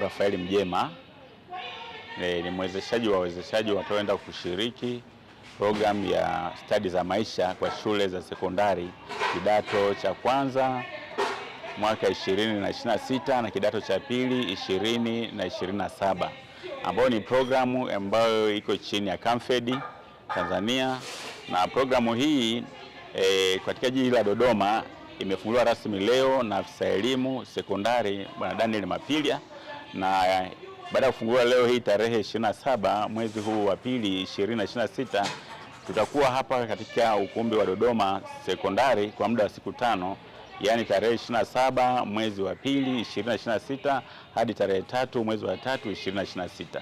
Rafaeli Mjema, ni mwezeshaji wa wawezeshaji wataoenda kushiriki programu ya stadi za maisha kwa shule za sekondari kidato cha kwanza mwaka 2026 na kidato cha pili 2027, ambayo ni programu ambayo iko chini ya Camfed Tanzania. Na programu hii katika jiji la Dodoma imefunguliwa rasmi leo na afisa elimu sekondari Bwana Daniel Mapilia, na baada ya kufunguliwa leo hii tarehe 27 mwezi huu wa pili 2026 tutakuwa hapa katika ukumbi wa Dodoma sekondari kwa muda wa siku 5, yaani tarehe 27 mwezi wa pili 2026 hadi tarehe 3 mwezi wa 3 2026.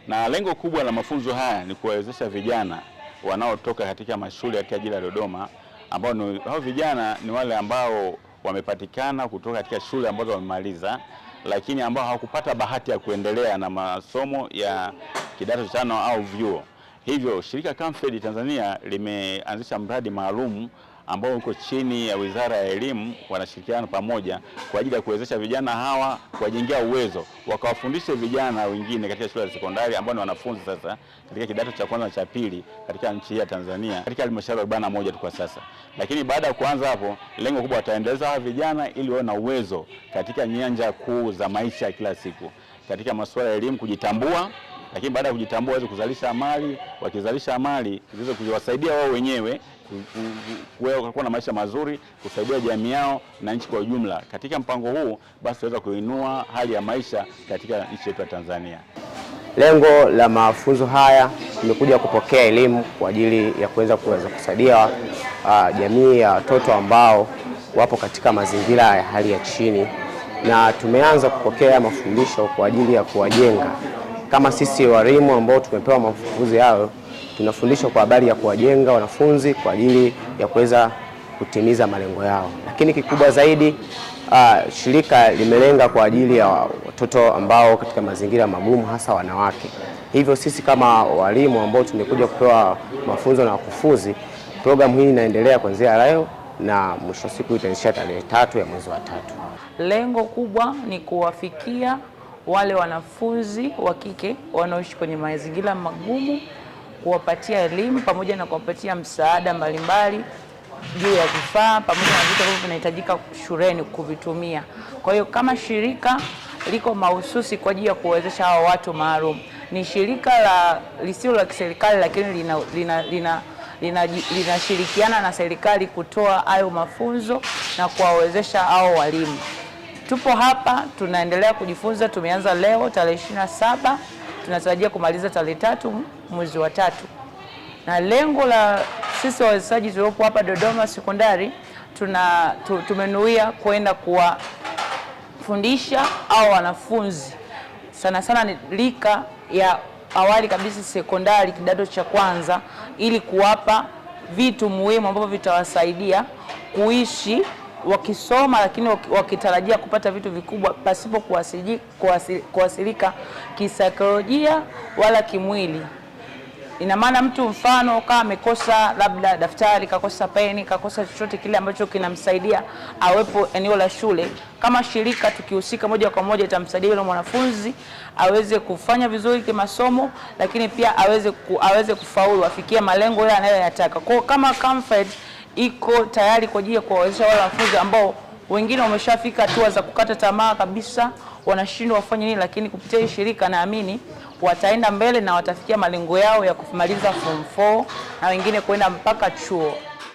Na lengo kubwa la mafunzo haya ni kuwawezesha vijana wanaotoka katika mashule katika jiji la Dodoma, ambao hao vijana ni wale ambao wamepatikana kutoka katika shule ambazo wamemaliza, lakini ambao hawakupata bahati ya kuendelea na masomo ya kidato cha 5 au vyuo. Hivyo shirika Camfed Tanzania limeanzisha mradi maalum ambao uko chini ya Wizara ya Elimu, wanashirikiana pamoja kwa ajili ya kuwezesha vijana hawa kuwajengea uwezo, wakawafundishe vijana wengine katika shule za sekondari ambao ni wanafunzi sasa katika kidato cha kwanza na cha pili katika nchi ya Tanzania, katika halmashauri 41 tu kwa sasa. Lakini baada ya kuanza hapo, lengo kubwa wataendeleza hawa vijana ili wawe na uwezo katika nyanja kuu za maisha ya kila siku, katika masuala ya elimu, kujitambua, lakini baada ya kujitambua waweze kuzalisha mali, wakizalisha mali ziweze kuwasaidia wao wenyewe kuwa na maisha mazuri, kusaidia jamii yao na nchi kwa ujumla. Katika mpango huu basi tutaweza kuinua hali ya maisha katika nchi yetu ya Tanzania. Lengo la mafunzo haya tumekuja kupokea elimu kwa ajili ya kuweza kusaidia jamii ya watoto ambao wapo katika mazingira ya hali ya chini, na tumeanza kupokea mafundisho kwa ajili ya kuwajenga. Kama sisi walimu ambao tumepewa mafunzo hayo, tunafundishwa kwa habari ya kuwajenga wanafunzi kwa ajili ya kuweza kutimiza malengo yao. Lakini kikubwa zaidi, shirika limelenga kwa ajili ya watoto ambao katika mazingira magumu, hasa wanawake. Hivyo sisi kama walimu ambao tumekuja kupewa mafunzo na wakufunzi, programu hii inaendelea kuanzia leo na mwisho siku itaisha tarehe 3 ya mwezi wa 3. Lengo kubwa ni kuwafikia wale wanafunzi wa kike wanaoishi kwenye mazingira magumu, kuwapatia elimu pamoja na kuwapatia msaada mbalimbali juu ya vifaa pamoja na vitu ambavyo vinahitajika shuleni kuvitumia. Kwa hiyo kama shirika liko mahususi kwa ajili ya kuwezesha hao watu maalum. Ni shirika lisilo la kiserikali, lakini linashirikiana na serikali kutoa hayo mafunzo na kuwawezesha hao walimu. Tupo hapa tunaendelea kujifunza. Tumeanza leo tarehe 27, tunatarajia kumaliza tarehe 3 mwezi wa 3. Na lengo la sisi wawezeshaji tuliopo hapa Dodoma sekondari, tumenuia kwenda kuwafundisha au wanafunzi sana sana ni rika ya awali kabisa sekondari kidato cha kwanza, ili kuwapa vitu muhimu ambavyo vitawasaidia kuishi wakisoma, lakini wakitarajia kupata vitu vikubwa pasipo kuathirika kisaikolojia wala kimwili. Ina maana mtu mfano kama amekosa labda daftari, kakosa peni, kakosa chochote kile ambacho kinamsaidia awepo eneo la shule, kama shirika tukihusika moja kwa moja itamsaidia yule mwanafunzi aweze kufanya vizuri kimasomo, lakini pia aweze kufaulu, afikie malengo yale anayoyataka. Kwa kama Camfed iko tayari kwa ajili ya kuwawezesha wale wanafunzi ambao wengine wameshafika hatua za kukata tamaa kabisa, wanashindwa wafanye nini, lakini kupitia hii shirika naamini wataenda mbele na watafikia malengo yao ya kumaliza form 4 na wengine kwenda mpaka chuo.